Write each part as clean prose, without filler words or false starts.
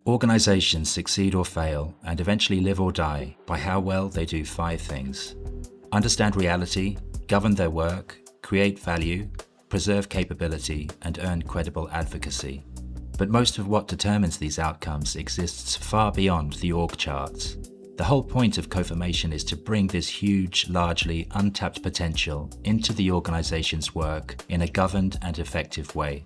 Organizations succeed or fail, and eventually live or die, by how well they do 5 things. Understand reality, govern their work, create value, preserve capability, and earn credible advocacy. But most of what determines these outcomes exists far beyond the org charts. The whole point of CoFormation is to bring this huge, largely untapped potential into the organization's work in a governed and effective way.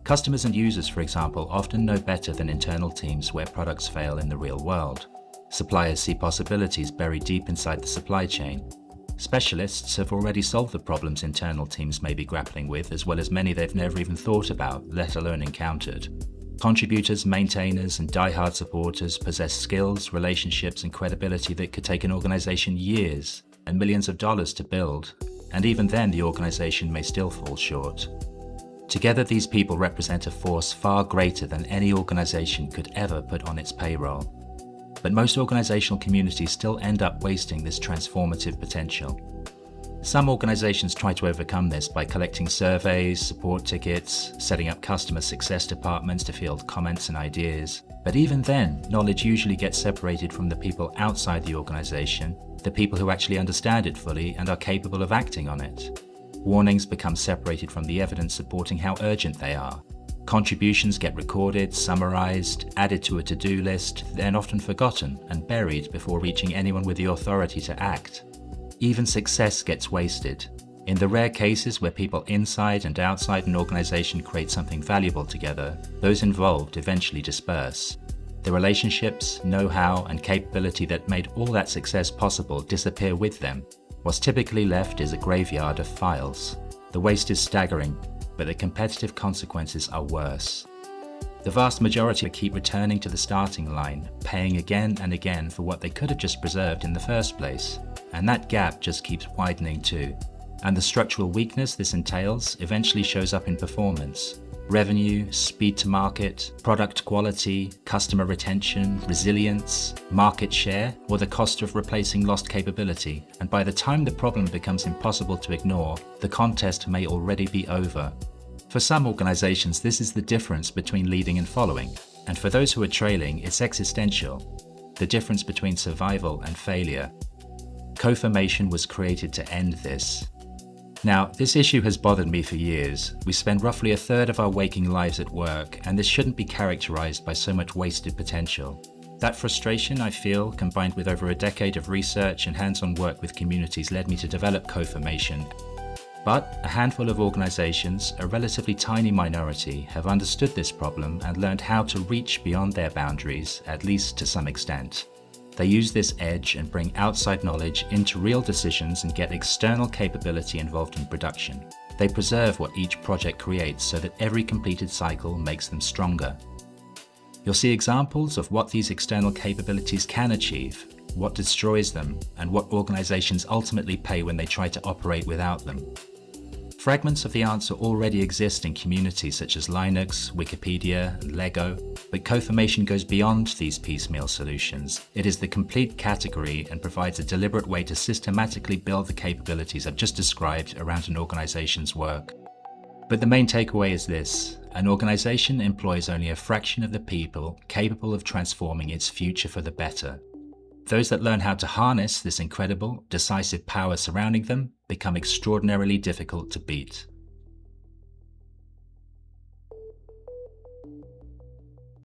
Customers and users, for example, often know better than internal teams where products fail in the real world. Suppliers see possibilities buried deep inside the supply chain. Specialists have already solved the problems internal teams may be grappling with, as well as many they've never even thought about, let alone encountered. Contributors, maintainers, and die-hard supporters possess skills, relationships, and credibility that could take an organization years and millions of dollars to build, and even then the organization may still fall short. Together, these people represent a force far greater than any organization could ever put on its payroll. But most organizational communities still end up wasting this transformative potential. Some organizations try to overcome this by collecting surveys, support tickets, setting up customer success departments to field comments and ideas. But even then, knowledge usually gets separated from the people outside the organization, the people who actually understand it fully and are capable of acting on it. Warnings become separated from the evidence supporting how urgent they are. Contributions get recorded, summarized, added to a to-do list, then often forgotten and buried before reaching anyone with the authority to act. Even success gets wasted. In the rare cases where people inside and outside an organization create something valuable together, those involved eventually disperse. The relationships, know-how, and capability that made all that success possible disappear with them. What's typically left is a graveyard of files. The waste is staggering, but the competitive consequences are worse. The vast majority keep returning to the starting line, paying again and again for what they could have just preserved in the first place. And that gap just keeps widening too. And the structural weakness this entails eventually shows up in performance. Revenue, speed to market, product quality, customer retention, resilience, market share, or the cost of replacing lost capability. And by the time the problem becomes impossible to ignore, the contest may already be over. For some organizations, this is the difference between leading and following. And for those who are trailing, it's existential. The difference between survival and failure. CoFormation was created to end this. Now, this issue has bothered me for years. We spend roughly a third of our waking lives at work, and this shouldn't be characterized by so much wasted potential. That frustration I feel, combined with over a decade of research and hands-on work with communities, led me to develop CoFormation. But a handful of organizations, a relatively tiny minority, have understood this problem and learned how to reach beyond their boundaries, at least to some extent. They use this edge and bring outside knowledge into real decisions and get external capability involved in production. They preserve what each project creates so that every completed cycle makes them stronger. You'll see examples of what these external capabilities can achieve, what destroys them, and what organizations ultimately pay when they try to operate without them. Fragments of the answer already exist in communities such as Linux, Wikipedia, and Lego, but CoFormation goes beyond these piecemeal solutions. It is the complete category and provides a deliberate way to systematically build the capabilities I've just described around an organization's work. But the main takeaway is this: an organization employs only a fraction of the people capable of transforming its future for the better. Those that learn how to harness this incredible, decisive power surrounding them become extraordinarily difficult to beat.